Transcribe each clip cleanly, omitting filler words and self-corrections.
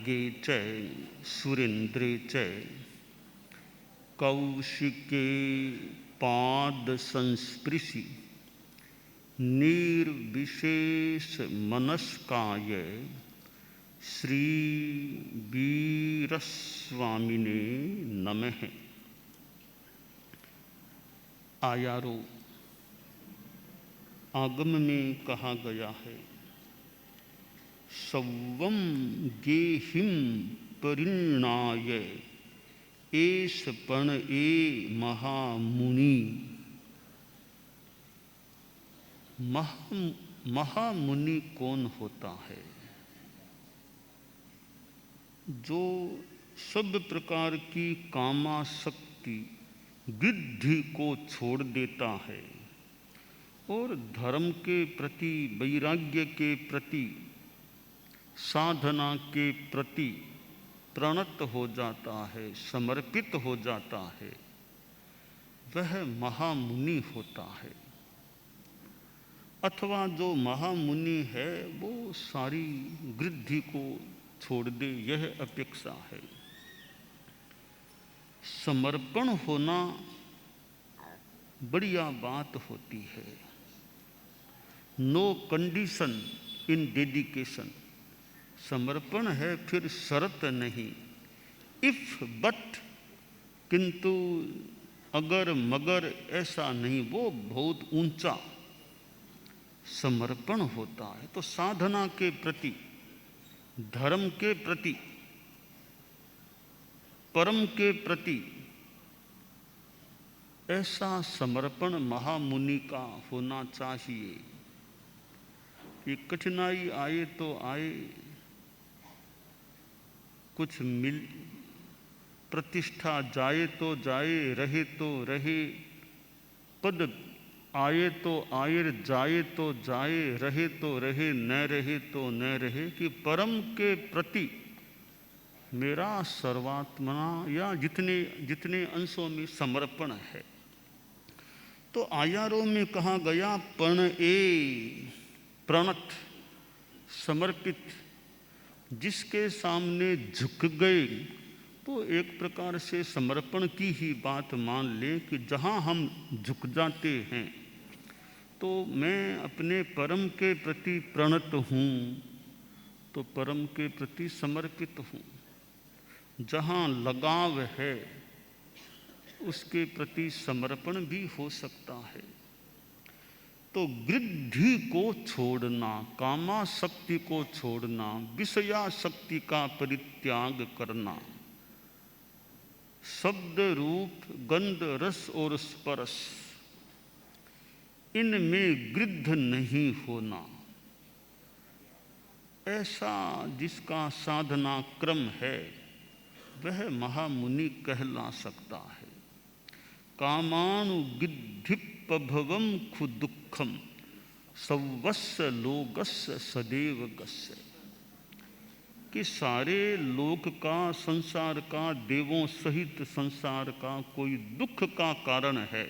नागे च सुरेन्द्रे च कौशिके पाद संस्पृशि निर्विशेष मनस्काय श्री वीरस्वामिने नमः। आयारो आगम में कहा गया है, सव्वम गेहिम परिणाय एस पण ए महामुनि। महामुनि कौन होता है? जो सब प्रकार की कामासक्ति वृद्धि को छोड़ देता है और धर्म के प्रति, वैराग्य के प्रति, साधना के प्रति प्रणत हो जाता है, समर्पित हो जाता है, वह महामुनि होता है। अथवा जो महामुनि है वो सारी वृद्धि को छोड़ दे, यह अपेक्षा है। समर्पण होना बढ़िया बात होती है। No condition in dedication. समर्पण है फिर शर्त नहीं, इफ बट, किंतु अगर मगर ऐसा नहीं, वो बहुत ऊंचा समर्पण होता है। तो साधना के प्रति, धर्म के प्रति, परम के प्रति ऐसा समर्पण महामुनि का होना चाहिए कि कठिनाई आए तो आए, कुछ मिल, प्रतिष्ठा जाए तो जाए, रहे तो रहे, पद आए तो आए, जाए तो जाए, रहे तो रहे, न रहे तो न रहे, कि परम के प्रति मेरा सर्वात्मना या जितने जितने अंशों में समर्पण है। तो आयारों में कहा गया पण ए, प्रणत, समर्पित, जिसके सामने झुक गए, तो एक प्रकार से समर्पण की ही बात मान ले कि जहाँ हम झुक जाते हैं तो मैं अपने परम के प्रति प्रणत हूँ, तो परम के प्रति समर्पित हूँ। जहाँ लगाव है उसके प्रति समर्पण भी हो सकता है। तो वृद्धि को छोड़ना, कामासक्ति को छोड़ना, विषयासक्ति का परित्याग करना, शब्द रूप गंध रस और स्पर्श इनमें गृद्ध नहीं होना, ऐसा जिसका साधना क्रम है वह महामुनि कहला सकता है। कामानुगिद्धिपभवम खुदुखम सवस्य लोकस्य सदैव गस्य, कि सारे लोक का, संसार का, देवों सहित संसार का कोई दुख का कारण है,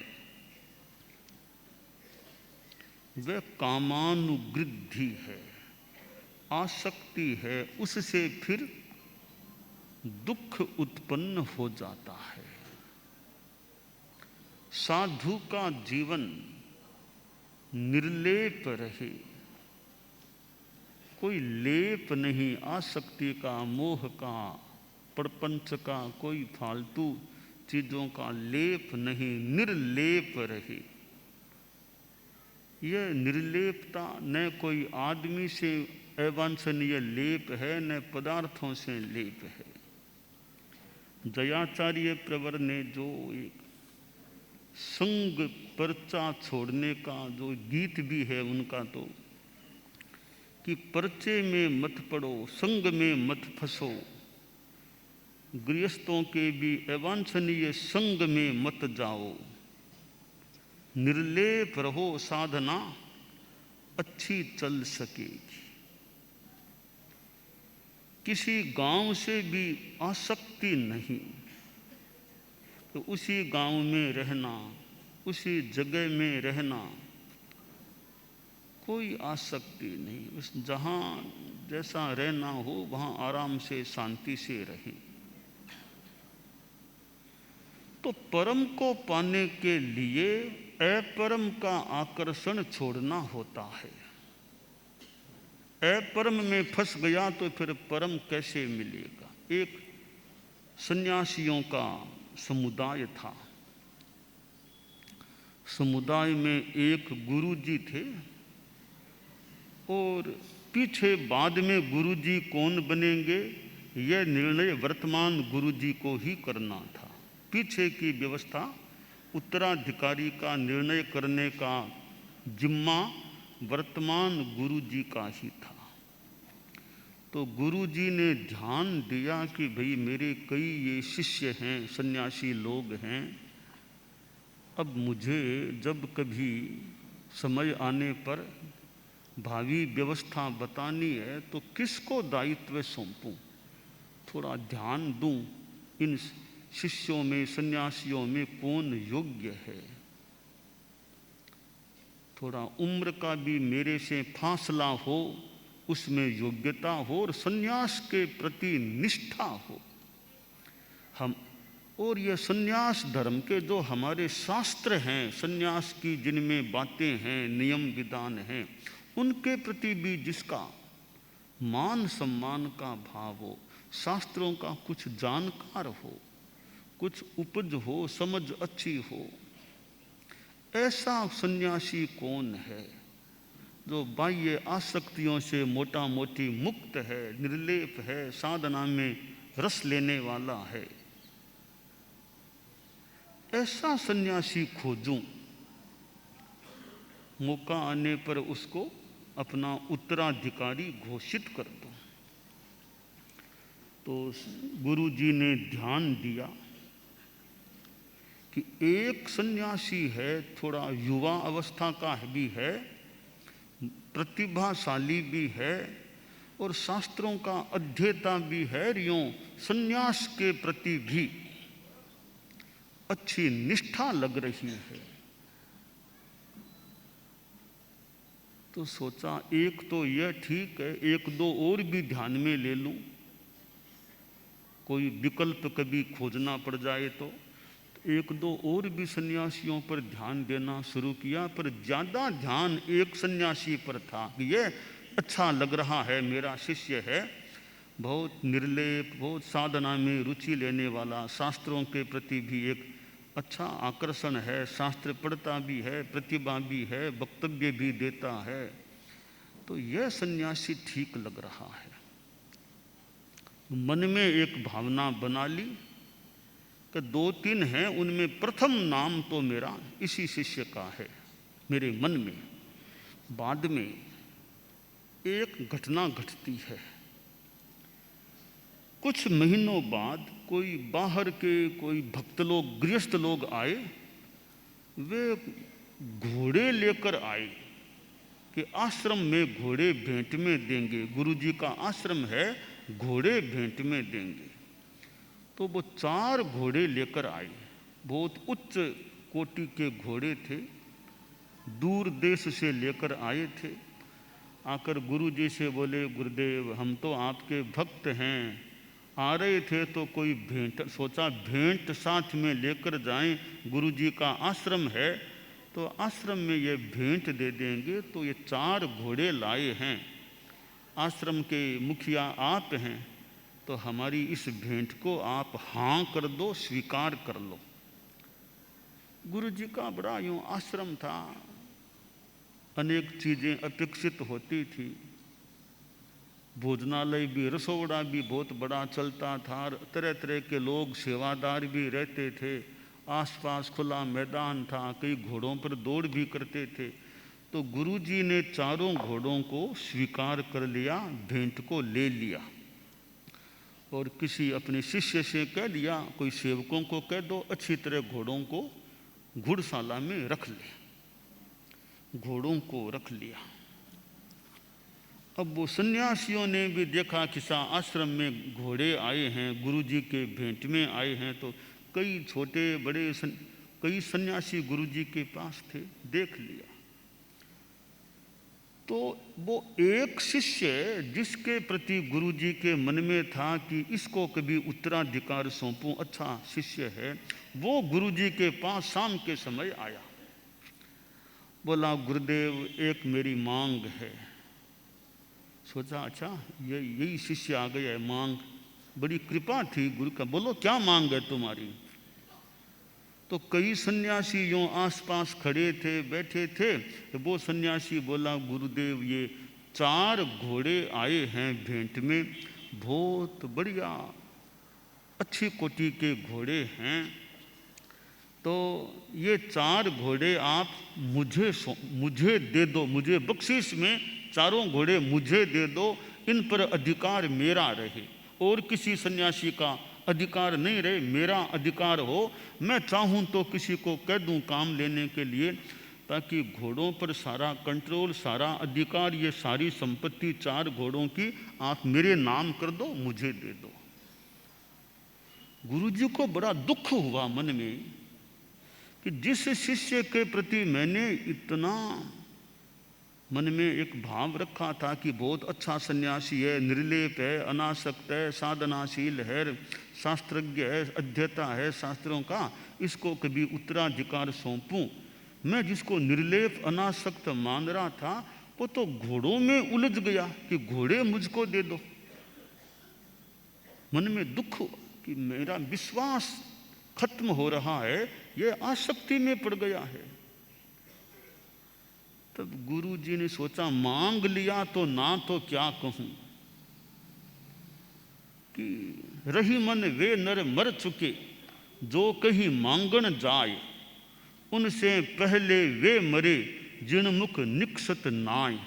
वह कामानुगृद्धि है, आसक्ति है, उससे फिर दुख उत्पन्न हो जाता है। साधु का जीवन निर्लेप रहे, कोई लेप नहीं, आसक्ति का, मोह का, प्रपंच का, कोई फालतू चीजों का लेप नहीं, निर्लेप रहे। यह निर्लेपता न कोई आदमी से अवांछनीय लेप है, न पदार्थों से लेप है। जयाचार्य प्रवर ने जो एक संग पर्चा छोड़ने का जो गीत भी है उनका, तो कि पर्चे में मत पड़ो, संग में मत फंसो, गृहस्थों के भी अवांछनीय संग में मत जाओ, निर्लेप रहो, साधना अच्छी चल सकेगी। किसी गांव से भी आसक्ति नहीं, तो उसी गांव में रहना, उसी जगह में रहना, कोई आसक्ति नहीं, बस जहाँ जैसा रहना हो वहाँ आराम से शांति से रहें। तो परम को पाने के लिए अपरम का आकर्षण छोड़ना होता है। अपरम में फंस गया तो फिर परम कैसे मिलेगा। एक सन्यासियों का समुदाय था। समुदाय में एक गुरुजी थे और पीछे बाद में गुरुजी कौन बनेंगे यह निर्णय वर्तमान गुरुजी को ही करना था। पीछे की व्यवस्था उत्तराधिकारी का निर्णय करने का जिम्मा वर्तमान गुरुजी का ही था। तो गुरुजी ने ध्यान दिया कि भाई मेरे कई ये शिष्य हैं, सन्यासी लोग हैं, अब मुझे जब कभी समय आने पर भावी व्यवस्था बतानी है तो किसको दायित्व सौंपूं, थोड़ा ध्यान दूं इन शिष्यों में, सन्यासियों में कौन योग्य है। थोड़ा उम्र का भी मेरे से फासला हो, उसमें योग्यता हो और सन्यास के प्रति निष्ठा हो। हम और ये सन्यास धर्म के जो हमारे शास्त्र हैं, सन्यास की जिनमें बातें हैं, नियम विधान हैं, उनके प्रति भी जिसका मान सम्मान का भाव हो, शास्त्रों का कुछ जानकार हो, कुछ उपज हो, समझ अच्छी हो, ऐसा सन्यासी कौन है जो बाह्य आसक्तियों से मोटा मोटी मुक्त है, निर्लेप है, साधना में रस लेने वाला है। ऐसा सन्यासी खोजूं, मौका आने पर उसको अपना उत्तराधिकारी घोषित कर दूं। तो गुरुजी ने ध्यान दिया कि एक सन्यासी है, थोड़ा युवा अवस्था का भी है, प्रतिभाशाली भी है और शास्त्रों का अध्येता भी है, यूं सन्यास के प्रति भी अच्छी निष्ठा लग रही है। तो सोचा एक तो यह ठीक है, एक दो और भी ध्यान में ले लूं, कोई विकल्प कभी खोजना पड़ जाए तो एक दो और भी सन्यासियों पर ध्यान देना शुरू किया। पर ज़्यादा ध्यान एक सन्यासी पर था कि यह अच्छा लग रहा है, मेरा शिष्य है, बहुत निर्लेप, बहुत साधना में रुचि लेने वाला, शास्त्रों के प्रति भी एक अच्छा आकर्षण है, शास्त्र पढ़ता भी है, प्रतिभा भी है, वक्तव्य भी देता है, तो यह सन्यासी ठीक लग रहा है। मन में एक भावना बना ली कि दो तीन हैं, उनमें प्रथम नाम तो मेरा इसी शिष्य का है मेरे मन में। बाद में एक घटना घटती है। कुछ महीनों बाद कोई बाहर के कोई भक्त लोग, गृहस्थ लोग आए। वे घोड़े लेकर आए कि आश्रम में घोड़े भेंट में देंगे, गुरुजी का आश्रम है, घोड़े भेंट में देंगे। तो वो 4 घोड़े लेकर आए, बहुत उच्च कोटि के घोड़े थे, दूर देश से लेकर आए थे। आकर गुरुजी से बोले, गुरुदेव हम तो आपके भक्त हैं, आ रहे थे तो कोई भेंट, सोचा भेंट साथ में लेकर जाएं, गुरुजी का आश्रम है तो आश्रम में ये भेंट दे देंगे। तो ये 4 घोड़े लाए हैं, आश्रम के मुखिया आप हैं, तो हमारी इस भेंट को आप हाँ कर दो, स्वीकार कर लो। गुरुजी का बड़ा यूँ आश्रम था, अनेक चीज़ें अपेक्षित होती थी, भोजनालय भी, रसोड़ा भी बहुत बड़ा चलता था, तरह तरह के लोग सेवादार भी रहते थे, आसपास खुला मैदान था, कई घोड़ों पर दौड़ भी करते थे। तो गुरुजी ने 4 घोड़ों को स्वीकार कर लिया, भेंट को ले लिया और किसी अपने शिष्य से कह दिया, कोई सेवकों को कह दो अच्छी तरह घोड़ों को घुड़शाला में रख ले। घोड़ों को रख लिया। अब वो सन्यासियों ने भी देखा कि आश्रम में घोड़े आए हैं, गुरुजी के भेंट में आए हैं, तो कई छोटे बड़े कई सन्यासी गुरुजी के पास थे, देख लिया। तो वो एक शिष्य जिसके प्रति गुरुजी के मन में था कि इसको कभी उत्तराधिकार सौंपूं, अच्छा शिष्य है, वो गुरुजी के पास शाम के समय आया। बोला गुरुदेव एक मेरी मांग है। सोचा अच्छा यही शिष्य आ गया है, मांग, बड़ी कृपा थी गुरु का। बोलो क्या मांग है तुम्हारी? तो कई सन्यासी यूँ आसपास खड़े थे, बैठे थे। वो सन्यासी बोला गुरुदेव ये 4 घोड़े आए हैं भेंट में, बहुत बढ़िया अच्छी कोटि के घोड़े हैं, तो ये 4 घोड़े आप मुझे दे दो, मुझे बख्शीश में 4 घोड़े मुझे दे दो, इन पर अधिकार मेरा रहे और किसी सन्यासी का अधिकार नहीं रहे, मेरा अधिकार हो। मैं चाहूँ तो किसी को कह दूँ काम लेने के लिए, ताकि घोड़ों पर सारा कंट्रोल, सारा अधिकार, ये सारी संपत्ति 4 घोड़ों की आप मेरे नाम कर दो, मुझे दे दो। गुरुजी को बड़ा दुख हुआ मन में कि जिस शिष्य के प्रति मैंने इतना मन में एक भाव रखा था कि बहुत अच्छा सन्यासी है, निर्लेप है, अनासक्त है, साधनाशील है, शास्त्रज्ञ है, अध्येता है शास्त्रों का, इसको कभी उत्तराधिकार सौंपूं। मैं जिसको निर्लेप अनासक्त मान रहा था वो तो घोड़ों में उलझ गया कि घोड़े मुझको दे दो। मन में दुख हुआ कि मेरा विश्वास खत्म हो रहा है, ये आसक्ति में पड़ गया है। तब गुरुजी ने सोचा मांग लिया तो ना तो क्या कहूं, कि रही मन वे नर मर चुके, जो कहीं मांगण जाए, उनसे पहले वे मरे, जिन मुख निकसत नाय।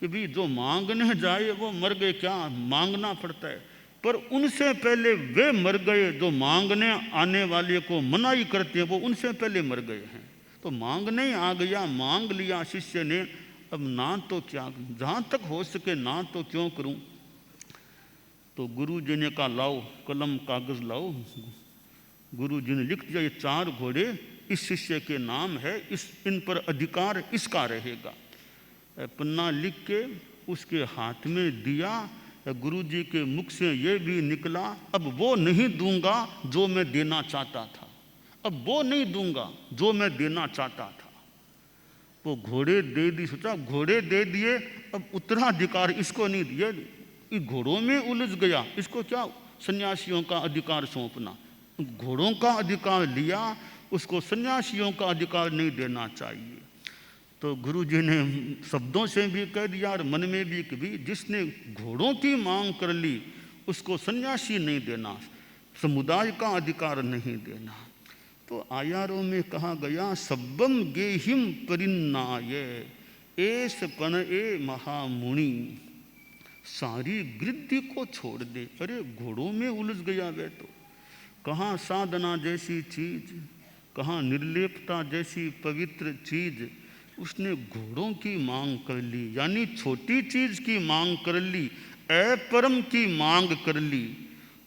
कि भी जो मांगने जाए वो मर गए, क्या मांगना पड़ता है, पर उनसे पहले वे मर गए जो मांगने आने वाले को मनाही करते हैं, वो उनसे पहले मर गए हैं। तो मांगने आ गया, मांग लिया शिष्य ने, अब ना तो क्या, जहाँ तक हो सके ना तो क्यों करूं। तो गुरु जी ने कहा लाओ कलम कागज लाओ। गुरु जी ने लिख दिया ये 4 घोड़े इस शिष्य के नाम है, इन पर अधिकार इसका रहेगा। पन्ना लिख के उसके हाथ में दिया। गुरु जी के मुख से ये भी निकला, अब वो नहीं दूंगा जो मैं देना चाहता था, अब वो नहीं दूंगा जो मैं देना चाहता था। वो घोड़े दे दी, सोचा घोड़े दे दिए, अब उत्तराधिकार इसको नहीं दिया, इस घोड़ों में उलझ गया, इसको क्या सन्यासियों का अधिकार सौंपना। घोड़ों का अधिकार लिया, उसको सन्यासियों का अधिकार नहीं देना चाहिए। तो गुरु जी ने शब्दों से भी कह दिया और मन में भी कि भी जिसने घोड़ों की मांग कर ली उसको सन्यासी नहीं देना, समुदाय का अधिकार नहीं देना। तो आयारों में कहा गया सब्बम गेहिम परिन्नाय एस पण ए महामुनि। सारी गृद्धि को छोड़ दे। अरे घोड़ों में उलझ गया वे तो, कहाँ साधना जैसी चीज, कहाँ निर्लेपता जैसी पवित्र चीज, उसने घोड़ों की मांग कर ली, यानी छोटी चीज की मांग कर ली, अपरम की मांग कर ली।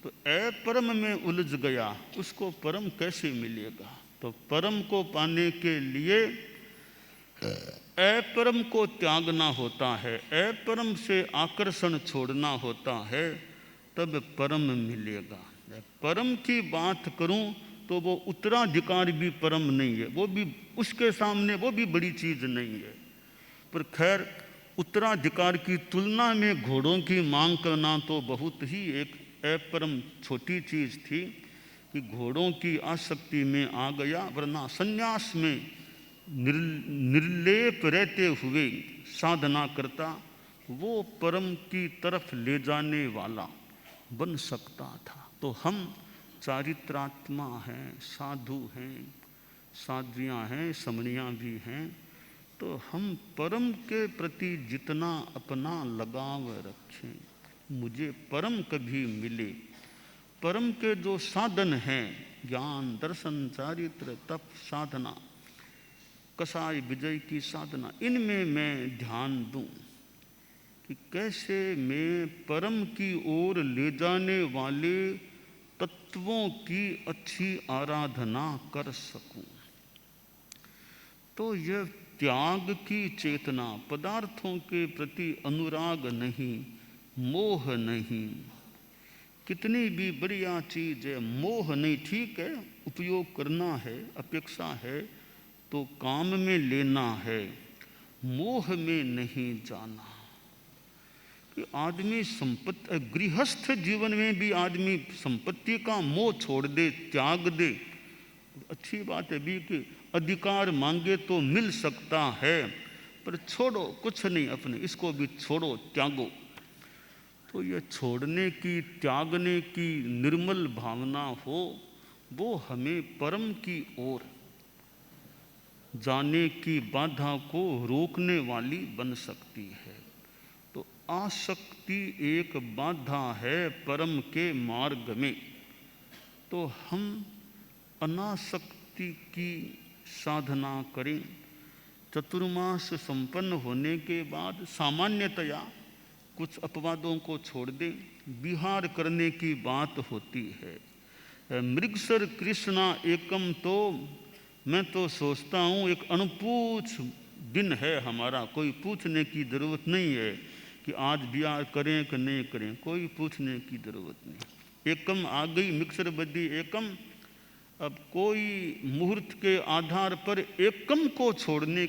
तो अपरम में उलझ गया, उसको परम कैसे मिलेगा। तो परम को पाने के लिए अपरम को त्यागना होता है, अपरम से आकर्षण छोड़ना होता है, तब परम मिलेगा। परम की बात करूं तो वो उत्तराधिकार भी परम नहीं है, वो भी उसके सामने वो भी बड़ी चीज नहीं है। पर खैर उत्तराधिकार की तुलना में घोड़ों की मांग करना तो बहुत ही एक अपरम छोटी चीज थी कि घोड़ों की आसक्ति में आ गया। वरना संन्यास में निर्लेप रहते हुए साधना करता, वो परम की तरफ ले जाने वाला बन सकता था। तो हम चारित्रात्मा हैं, साधु हैं, साध्वियाँ हैं, समणियाँ भी हैं, तो हम परम के प्रति जितना अपना लगाव रखें, मुझे परम कभी मिले। परम के जो साधन हैं, ज्ञान, दर्शन, चारित्र, तप, साधना, कसाई विजय की साधना, इनमें मैं ध्यान दूं कि कैसे मैं परम की ओर ले जाने वाले तत्वों की अच्छी आराधना कर सकूं। तो यह त्याग की चेतना, पदार्थों के प्रति अनुराग नहीं, मोह नहीं। कितनी भी बढ़िया चीज़ है, मोह नहीं। ठीक है, उपयोग करना है, अपेक्षा है तो काम में लेना है, मोह में नहीं जाना। कि आदमी संपत्ति, गृहस्थ जीवन में भी आदमी संपत्ति का मोह छोड़ दे, त्याग दे, अच्छी बात है भी कि अधिकार मांगे तो मिल सकता है, पर छोड़ो, कुछ नहीं अपने, इसको भी छोड़ो, त्यागो। तो ये छोड़ने की, त्यागने की निर्मल भावना हो, वो हमें परम की ओर जाने की बाधा को रोकने वाली बन सकती है। तो आसक्ति एक बाधा है परम के मार्ग में। तो हम अनासक्ति की साधना करें। चतुर्मास संपन्न होने के बाद सामान्यतया कुछ अपवादों को छोड़ दें, विहार करने की बात होती है। मृगसर कृष्णा एकम, तो मैं तो सोचता हूँ एक अनपूछ दिन है हमारा, कोई पूछने की ज़रूरत नहीं है कि आज विहार करें कि नहीं करें, कोई पूछने की ज़रूरत नहीं। एकम आ गई, मिक्सर बदी एकम। अब कोई मुहूर्त के आधार पर एकम को छोड़ने,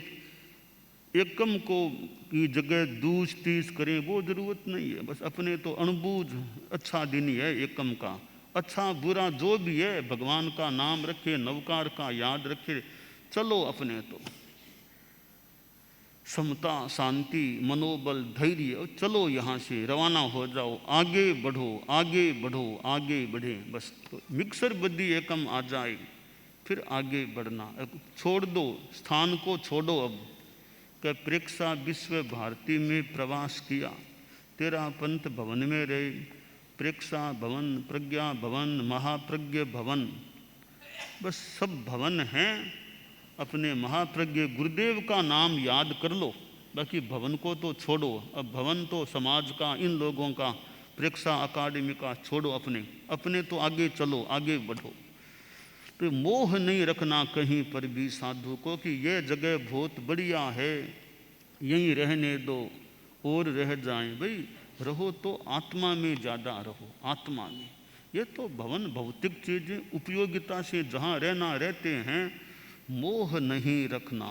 एकम को की जगह दूज तीज करें, वो ज़रूरत नहीं है। बस अपने तो अणबूझ अच्छा दिन ही है एकम का, अच्छा बुरा जो भी है भगवान का नाम रखे, नवकार का याद रखे, चलो अपने तो समता, शांति, मनोबल, धैर्य, चलो यहाँ से रवाना हो जाओ, आगे बढ़ो, आगे बढ़ो, आगे बढ़े। बस तो मिक्सर बद्दी एकम आ जाए, फिर आगे बढ़ना। छोड़ दो, स्थान को छोड़ो। अब कि प्रेक्षा विश्व भारती में प्रवास किया, तेरा पंथ भवन में रहे, प्रेक्षा भवन, प्रज्ञा भवन, महाप्रज्ञ भवन, बस सब भवन हैं। अपने महाप्रज्ञ गुरुदेव का नाम याद कर लो, बाकी भवन को तो छोड़ो। अब भवन तो समाज का, इन लोगों का, प्रेक्षा अकादमी का छोड़ो, अपने अपने तो आगे चलो, आगे बढ़ो। तो मोह नहीं रखना कहीं पर भी साधु को कि यह जगह बहुत बढ़िया है, यहीं रहने दो और रह जाएं। भाई रहो तो आत्मा में ज़्यादा रहो, आत्मा में। ये तो भवन भौतिक चीज़ें उपयोगिता से जहाँ रहना रहते हैं, मोह नहीं रखना।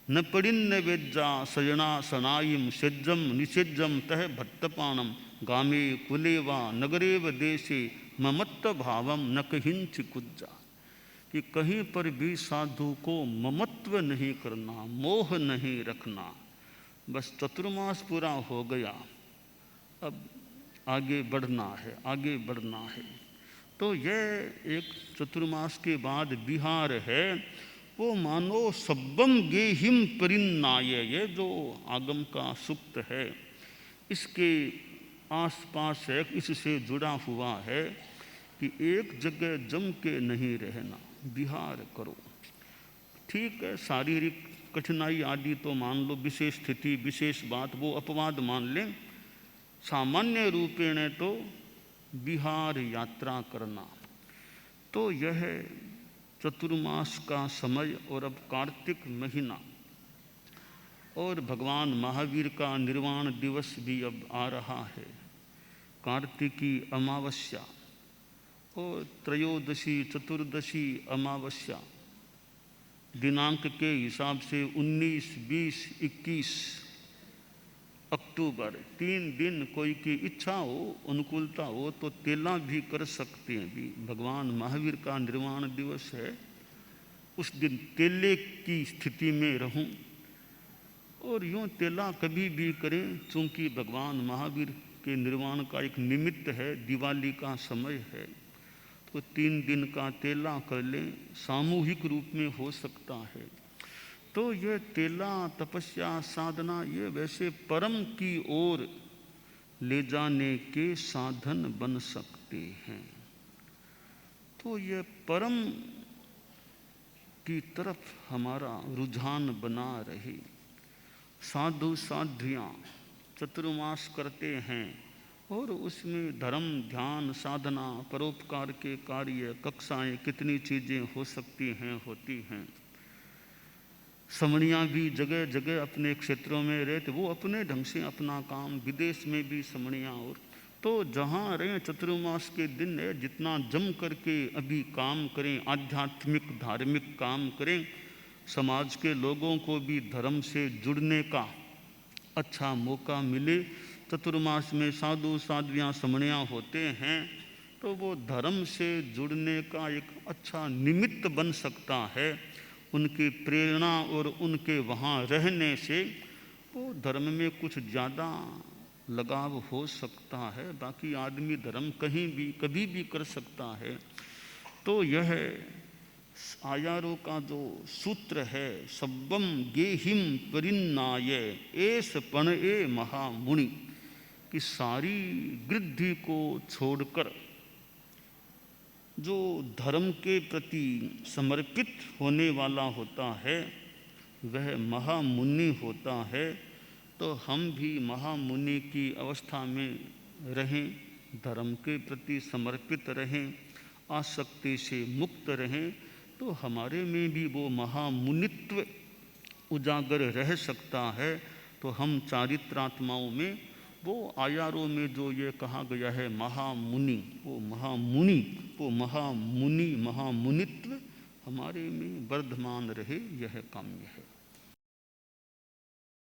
न पड़िन्न वेज्जा सयना सनाइम सेज्जम निषेज्जम तह भट्टपाणम गामे कुलेवा नगरेव देशे ममत्व भावम न कहिंच कुज्जा। कि कहीं पर भी साधु को ममत्व नहीं करना, मोह नहीं रखना। बस चतुर्मास पूरा हो गया, अब आगे बढ़ना है, आगे बढ़ना है। तो यह एक चतुर्मास के बाद विहार है, वो मानो सब्बम गेहिम परिन्नाय, ये जो आगम का सूक्त है इसके आसपास है, इससे जुड़ा हुआ है कि एक जगह जम के नहीं रहना, विहार करो। ठीक है, शारीरिक कठिनाई आदि तो मान लो, विशेष स्थिति विशेष बात, वो अपवाद मान लें। सामान्य रूपेण तो विहार यात्रा करना। तो यह चतुर्मास का समय, और अब कार्तिक महीना, और भगवान महावीर का निर्वाण दिवस भी अब आ रहा है, कार्तिकी अमावस्या, और त्रयोदशी चतुर्दशी अमावस्या दिनांक के हिसाब से 19, 20, 21 अक्टूबर, 3 दिन कोई की इच्छा हो, अनुकूलता हो तो तेला भी कर सकते हैं। भी भगवान महावीर का निर्वाण दिवस है, उस दिन तेले की स्थिति में रहूं, और यूँ तेला कभी भी करें, चूँकि भगवान महावीर के निर्वाण का एक निमित्त है, दिवाली का समय है, तो 3 दिन का तेला कर लें, सामूहिक रूप में हो सकता है। तो ये तेला, तपस्या, साधना, ये वैसे परम की ओर ले जाने के साधन बन सकते हैं। तो ये परम की तरफ हमारा रुझान बना रहे। साधु साध्वियाँ चतुर्मास करते हैं, और उसमें धर्म, ध्यान, साधना, परोपकार के कार्य, कक्षाएं, कितनी चीज़ें हो सकती हैं, होती हैं। समणियाँ भी जगह जगह अपने क्षेत्रों में रहते, वो अपने ढंग से अपना काम, विदेश में भी समणियाँ। और तो जहाँ रहें चतुर्मास के दिन है, जितना जम करके अभी काम करें, आध्यात्मिक धार्मिक काम करें, समाज के लोगों को भी धर्म से जुड़ने का अच्छा मौका मिले। चतुर्मास में साधु साध्वियाँ समणियाँ होते हैं, तो वो धर्म से जुड़ने का एक अच्छा निमित्त बन सकता है। उनकी प्रेरणा और उनके वहाँ रहने से वो धर्म में कुछ ज़्यादा लगाव हो सकता है। बाकी आदमी धर्म कहीं भी कभी भी कर सकता है। तो यह आयारों का जो सूत्र है, सब्बम गेहिम परिन्नाय एस पण ए महामुनि, कि सारी वृद्धि को छोड़कर जो धर्म के प्रति समर्पित होने वाला होता है वह महामुनि होता है। तो हम भी महामुनि की अवस्था में रहें, धर्म के प्रति समर्पित रहें, आसक्ति से मुक्त रहें, तो हमारे में भी वो महामुनित्व उजागर रह सकता है। तो हम चारित्रात्माओं में वो आयारों में जो ये कहा गया है महामुनि, वो महामुनि, वो महामुनि महामुनित्व हमारे में वर्धमान रहे, यह काम्य है।